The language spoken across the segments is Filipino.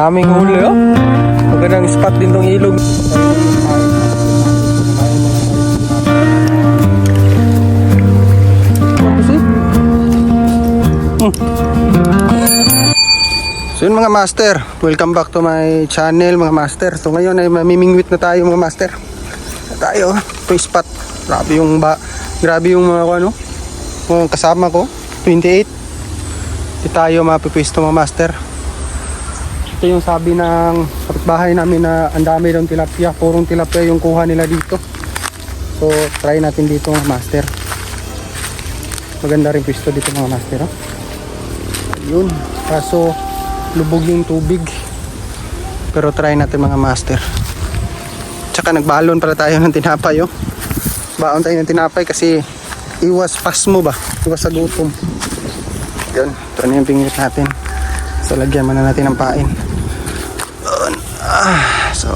Aming huli oh. Magandang spot din tong ilog. So yun mga master, welcome back to my channel mga master. So ngayon ay mamimingwit na tayo mga master. Tayo, ito yung spot. Grabe yung mga ano, mga kasama ko, 28. Ito tayo mapipwesto mga master. Ito yung sabi ng kapitbahay namin na ang dami ng tilapia. Purong tilapia yung kuha nila dito. So try natin dito mga master. Maganda rin pwesto dito mga master. Oh. Yun, kaso lubog yung tubig. Pero try natin mga master. Tsaka nagbalon pala tayo ng tinapay. Oh. Baon tayo ng tinapay kasi iwas pasmo ba? Iwas sa gutom. Yun, ito na yung pingit natin. So lagyan muna natin ng pain. So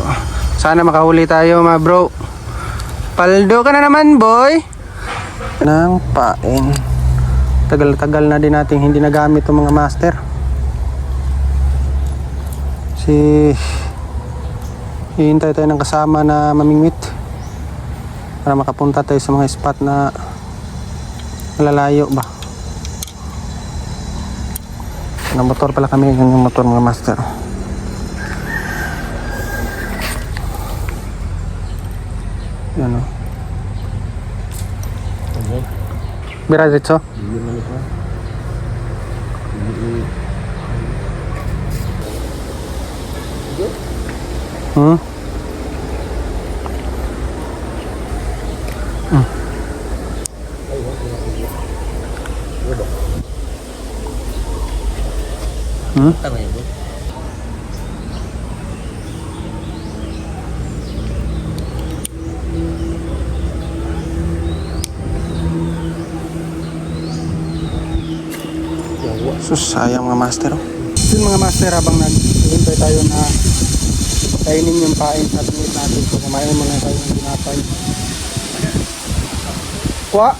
sana makahuli tayo mga bro. Paldo ka na naman boy. Ng pain. Tagal-tagal na din natin hindi nagamit itong mga master. Hihintay tayo ng kasama na mamingwit para makapunta tayo sa mga spot na malalayo ba. Motor pala kami, yung motor mga master. Yan o. Bira dito. Tama yun, bro. Sus, sayang mga master. Yun mga master, habang naghihintay tayo na kainin yung pain at meat natin. So kumain muna tayo ng tinapay. Kuha?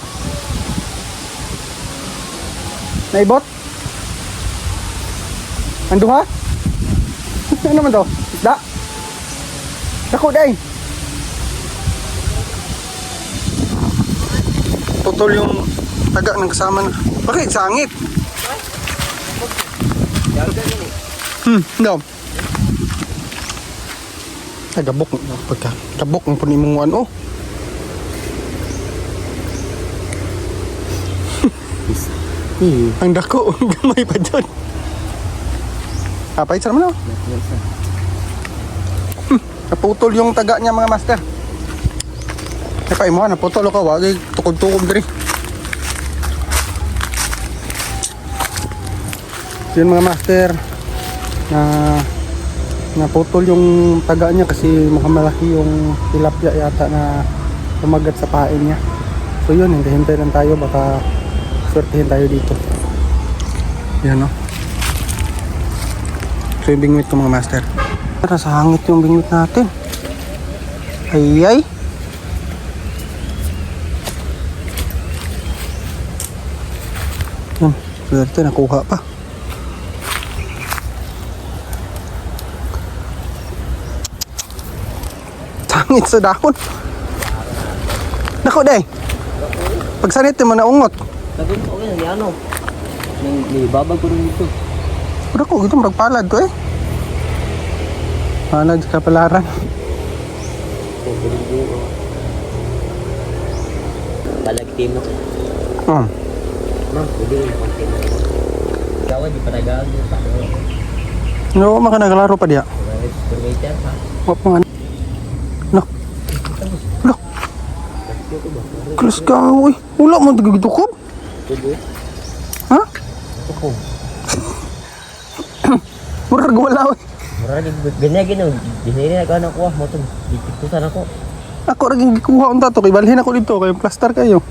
Naibot? Ando ha? Ano naman to? Isda? Dako day. Putol yung taga ng kasama na. Bakit? Sangit? No. Nagabok. Pagkabok ng punimunguan oh. Ang dako. Gamay pa dyan. Apay, sarap na. Naputol yung taga niya mga master. Napay mo, naputol ako. Wag tukod-tukod diri. Yun mga master. Naputol yung taga niya kasi mukhang malaki yung tilapia yata na tumagat sa pain niya. So yun, hintay lang tayo. Baka swertihin tayo dito. Yan o. So yung bingwit ko mga master. Nasa hangit yung bingwit natin. Ayay. Yan. Swerte nakuha pa. Hangit sa dahon. Nako day. Pagsanit mo na ungot. Sabi ko, okay, ano? May babag ko rin dito. Pero ko, ito magpalad ko eh. Palad sa kapalaran. Balagtim mo. Ma'am, Pwede rin konti. Ikaw, di pa nag-aagyo. no, makanagalaro pa diya. Permeter, ha? Wap mga no. No. Klas ka, uy. Wala mo, tigagitukob. Pwede. Ha? Ako. Murag wala, uy. Marami, ganyan, Dinili na gano'n ko, mo ito. Dipikutan ako. Ako rin gikuha ang tato, kay balhin ako dito, kay plaster kayo.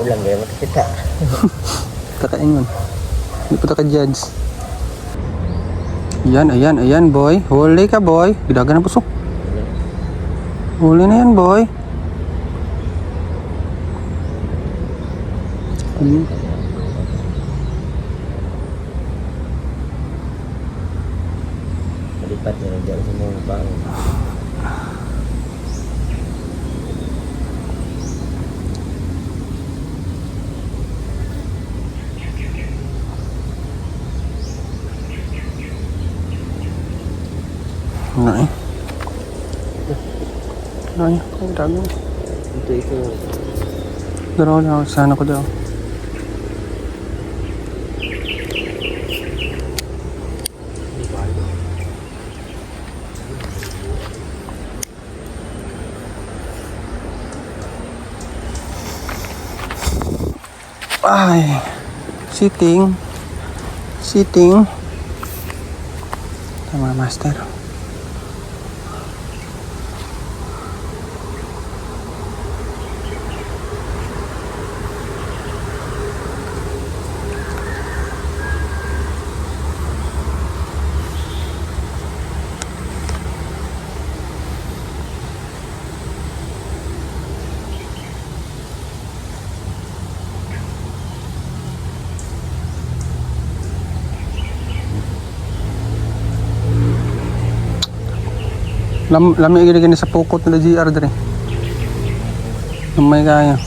Ulang gaya makikita. Kakaingon. Hindi pa ka-judge. Ayan boy. Huli ka boy. Gidagan na puso. Huli na yan boy. Malipat na lang dyan sa mga bangin. Ano eh? Ano eh? Ang dami. Ito. Daraw na. Sana ko daw. Ay, sitting. Tama, master. Lami gini sa pukot nila GR dre. May kaya.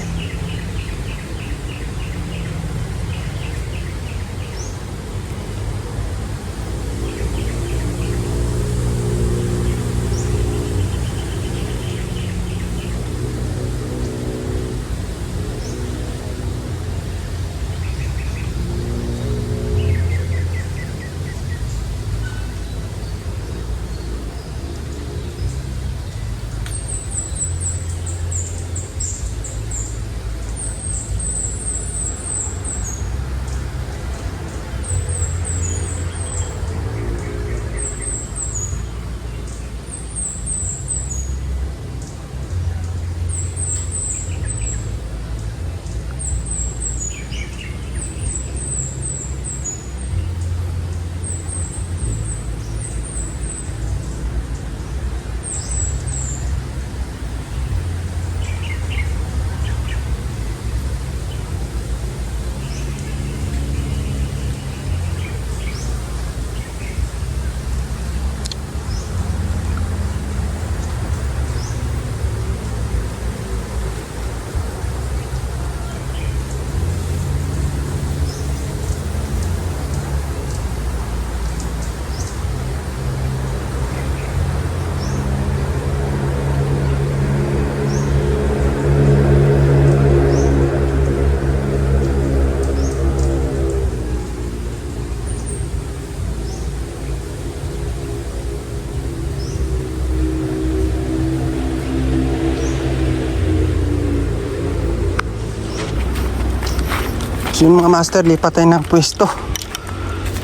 So yung mga master, lipat tayo ng pwesto.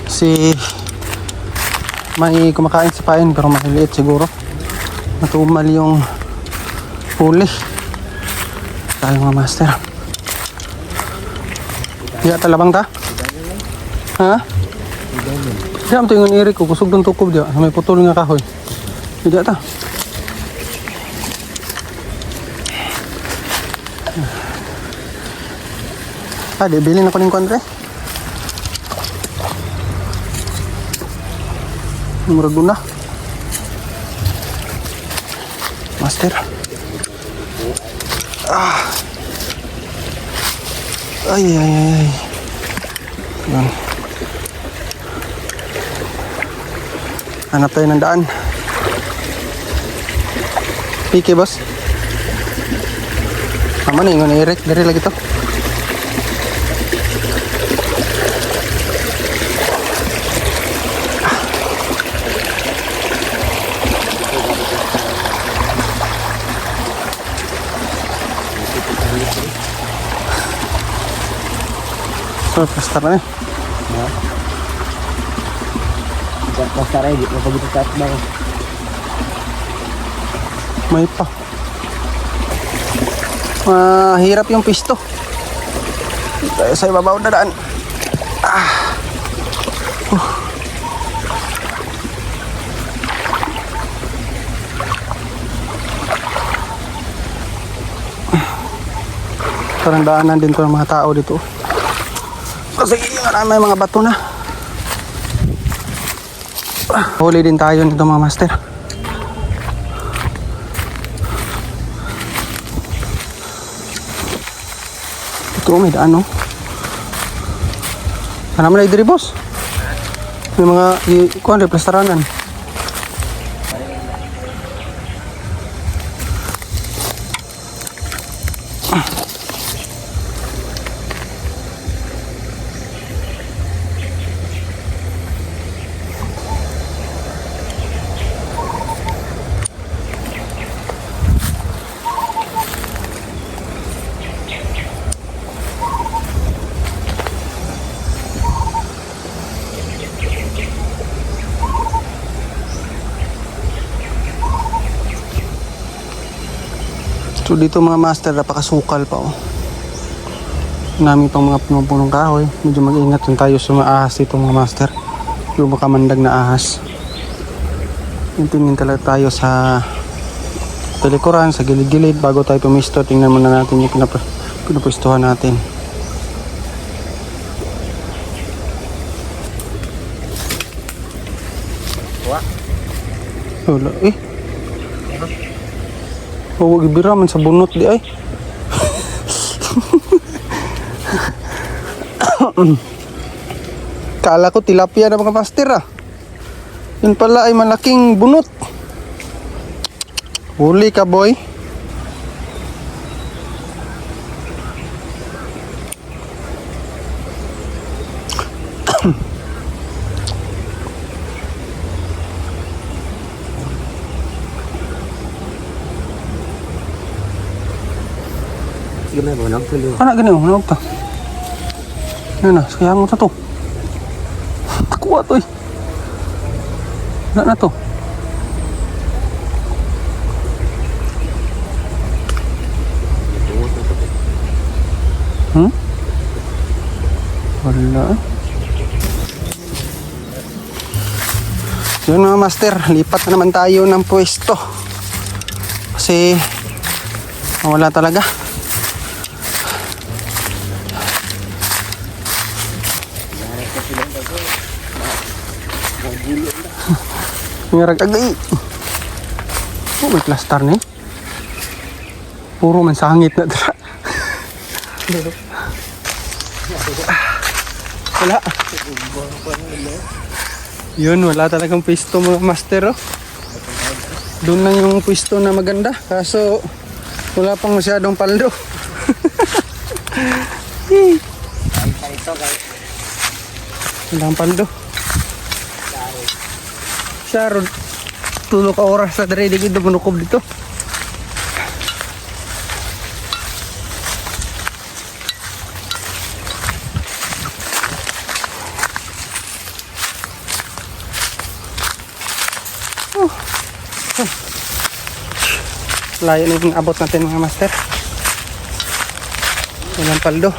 Si may kumakain sa pain pero maliliit siguro. Natumal yung huli. Tayo mga master. Diya talabang ta? Ha? Diya mo ito yung irik ko. Kusog ng tukob diya. May putol nga kahoy. Diya ta. Di bilhin ako ng kontre. Murag na. Master. Ay. Yan. Hanap tayo ng daan. Piki, boss. Tama na, ingon Eric. Dari lagi to. So, pastar na eh. Pastar ay, mapagito sa at bang. May pa. Mahirap yung pisto. Tayo sa ibabaw na daan. Parang daanan din to ng mga tao dito. Kasi may mga bato na. Huli din tayo nito mga master. Ito may daan no. Sana man ay diri boss. May mga kuan replastaranan. So dito mga master, napakasukal pa oh. Nami pang mga punong-punong kahoy. Medyo mag-ingat din tayo sa mga ahas dito mga master. Yung baka mandag na ahas. Tingin talaga tayo sa talikuran, sa gilid-gilid bago tayo pumisto. Tingnan muna natin yung pinapwestuhan natin. Wala eh. Huwag ibiraman sa bunot di ay. Kala ko tilapia na mga master ah. Yun pala ay malaking bunot. Huli ka boy. Gimana mo nang tuloy? Anak gani oh, naog ta. Yan na, kaya mo ta to. Kuha to eh. Na to. Wala eh. Yun mga master, lipat na naman tayo ng pwesto. Kasi wala talaga. Ngarag agay. Oh, may plaster ni. Puro man sangit na dra. Wala. Yun, wala talagang pwesto mga master oh. Doon lang yung pwesto na maganda. Kaso wala pang masyadong paldo. Walang paldo. Saro tulo ka oras sa dere dito manukob dito. Layo na yung abot natin mga master. Walang paldo.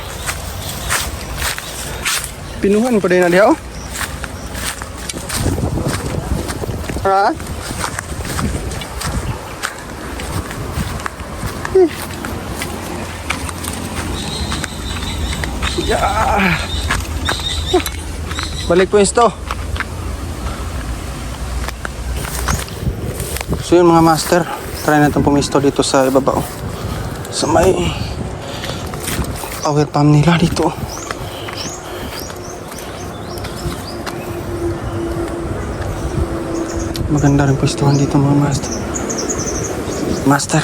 Pinuhan ko din na diha oh. Ha? Yeah. Balik pwesto. So yun mga master, try natin pumisto dito sa ibabaw. Sa may power pump nila dito. Maganda rin pwestuhan dito mga master.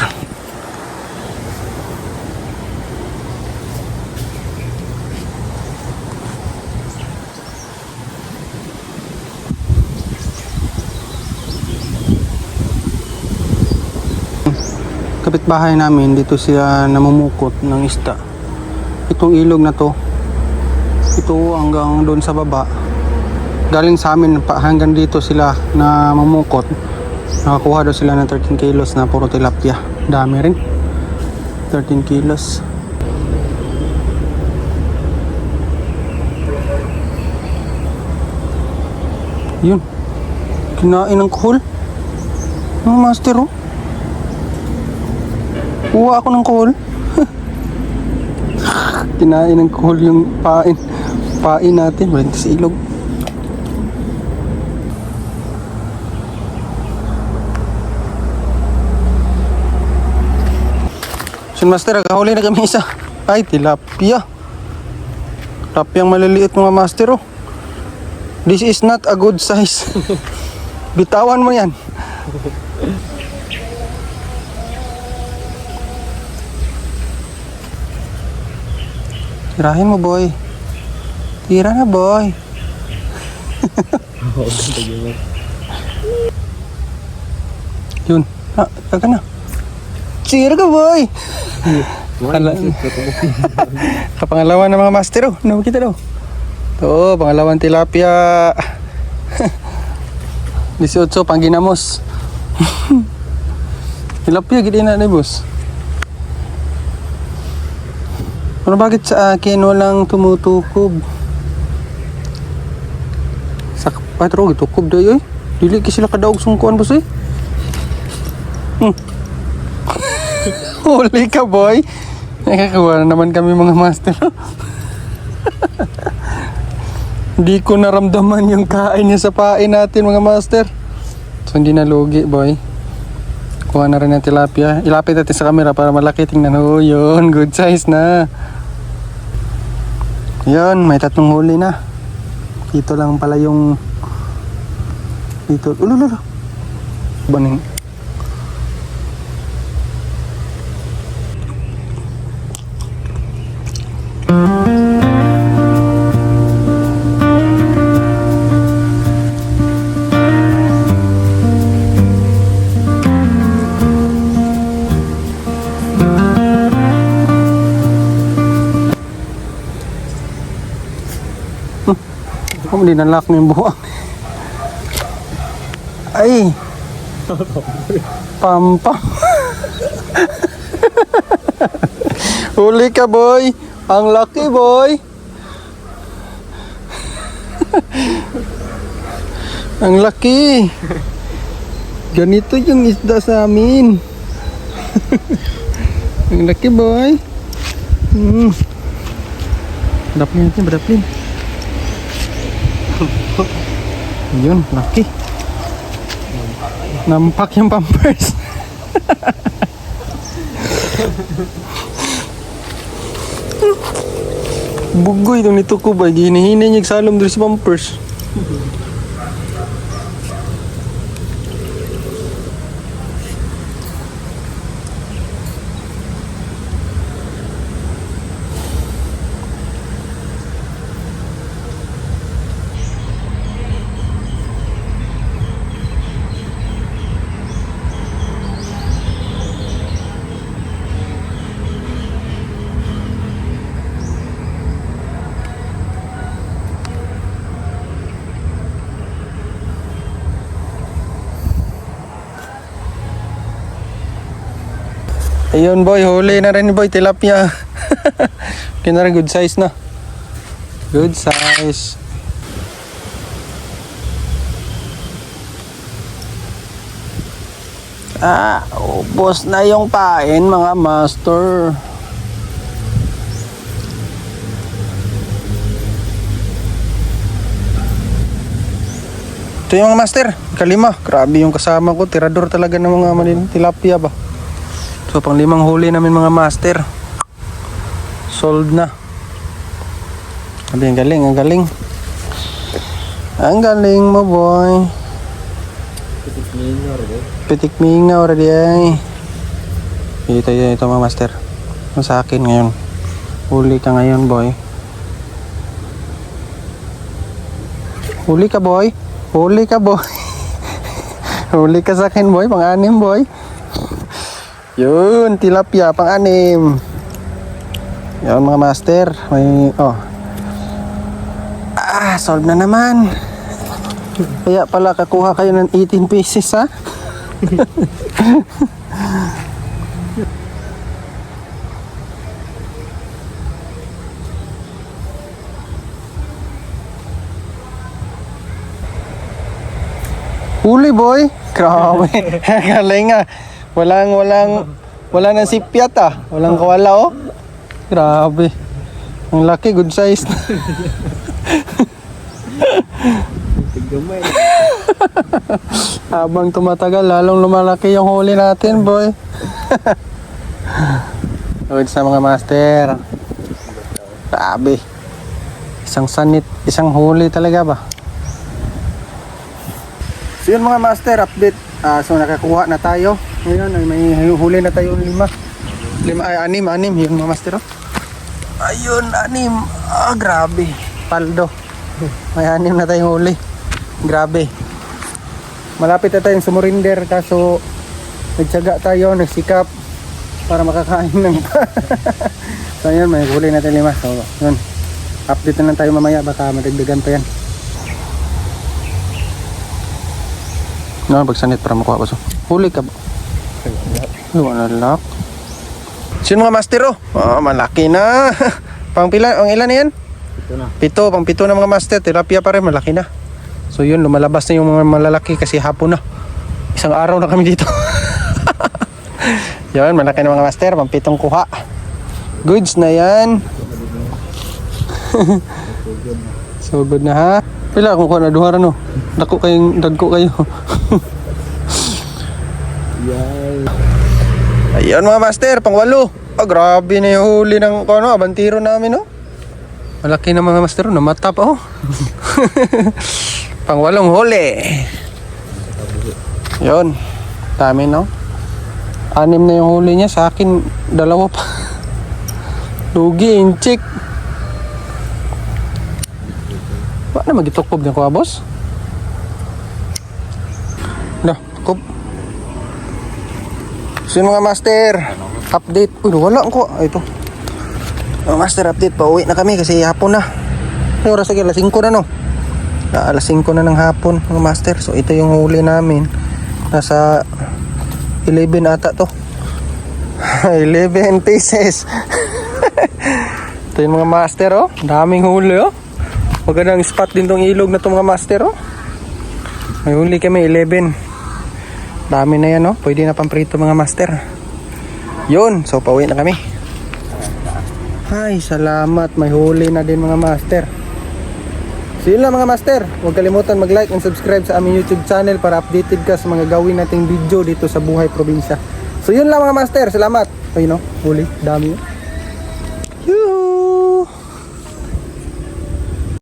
Kapitbahay namin dito siya namumukot ng isda. Itong ilog na to, ito hanggang doon sa baba. Galing sa amin hanggang dito sila na mamukot. Nakakuha daw sila ng 13 kilos na puro tilapia. Dami rin. 13 kilos. Yun. Kinain ng kuhol. Mga master oh. Kuha ako ng kuhol. Kinain ng kuhol yung pain. Pain natin. Walang sa ilog. Sun master, kahuli na kami isa. Ay, tilapia. Tilapia maliliit mga master oh. This is not a good size. Bitawan mo yan. Tirahin mo boy. Tira na boy. Yun. Ha, taga na. Tira ka boy. Kapangalawan ng mga master oh. Ano kita daw? Ito, pangalawang tilapia. 18 pang ginamos. Tilapia gid na ni boss. Ano bakit sa akin walang tumutukob? Sa patro gitukob dayoy. Dili ki sila kadaog sungkuan boss eh. Huli ka boy. Nakakakuha na naman kami mga master. Hindi ko naramdaman yung kain niya sa pain natin mga master. So hindi na lugi boy. Kuha na rin ng tilapia. Ilapit natin sa camera para malaki. Tingnan ho yun. Good size na. Yun. May 3 huli na. Dito lang pala yung dito. Ulululu. Baning. Kung hindi nalak na yung buwang. Ay! Pampam. Huli ka boy! Ang laki boy! Ang laki! Ganito yung isda sa amin. Ang laki boy! Badaplin natin, badaplin. Yun, laki. Nampak yung pampers. Bugoy itong nito ko ba? Hinihinay niya salom dito sa pampers. Ayun boy, huli na rin boy, tilapia. Kaya rin good size na. Good size. Ubos na yung pain mga master. Ito yung mga master, kalima. Grabe yung kasama ko, tirador talaga ng mga maliliit tilapia ba. So pang 5 huli namin mga master. Sold na. Sabi, ang galing, ang galing. Ang galing mo boy. Pitik mingaw ready ay. Ito mga master. Ang sa akin ngayon. Huli ka ngayon boy. Huli ka boy. Huli ka boy. Huli ka sa akin boy. Pang-6 boy. Yun, tilapia pang-6. Yun mga master. May, solve na naman. Kaya pala kakuha kayo ng 18 pieces ha. Huli boy. Grabe. Galing ah. Wala nang sipyat ah. Walang kawala oh. Grabe. Ang laki, good size. Tiggamay. Habang tumatagal, lalong lumalaki yung huli natin, boy. Good sa mga master. Grabe. Isang sanit, isang huli talaga ba? So yun mga master, update. So nakakuha na tayo. Ngayon ay may huli na tayo 5. 6 yun mga master. Oh. Ayun, 6. Grabe. Paldo. May 6 na tayong huli. Grabe. Malapit na tayong sumurinder kaso nagtiyaga tayo, nagsikap para makakain ng so yun, may huli natin 5. So yun, update na lang tayo mamaya, baka madagdagan pa yan. No, pagsanit para makuha ko. So huli ka ba? Luwan na lock. Sino mga master oh? Oh, malaki na. Pang pila, ang ilan na yan? Ito na. 7, pang 7 na mga master. Tilapia pa rin, malaki na. So yun, lumalabas na yung mga malalaki kasi hapon na. Isang araw na kami dito. Yun, malaki na mga master, pang 7 kuha. Goods na yan. So good na ha. Pila kung kuha na duhara no. Dagko kayo. Yay. Ayun mga master, pang 8. Grabe na yung huli ng abantiro namin no. Malaki na mga master, namata pa oh. Pang 8 huli. Yun. Dami no. 6 na yung huli niya, sa akin 2 pa. Lugi, inchik. Ba na magitukpob niya ko boss? Dah, tukob. So yun mga master, update. Uy, wala ko. Ito. Mga master, update. Pauwi na kami kasi hapon na. Ay, oras lagi, alas 5 na no. Alas 5 na ng hapon mga master. So ito yung huli namin. Nasa 11 ata to. 11 pieces. Ito yung mga master oh. Daming huli oh. Magandang spot din tong ilog na to mga master oh. May huli kami 11. Dami na yan oh. Pwede na pamprito mga master. Yun. So pauwi na kami. Ay salamat. May huli na din mga master. So yun lang mga master. Huwag kalimutan mag-like and subscribe sa aming YouTube channel para updated ka sa mga gawin nating video dito sa Buhay Probinsya. So yun lang mga master. Salamat. Ayun oh. Huli. Dami oh. Yoo!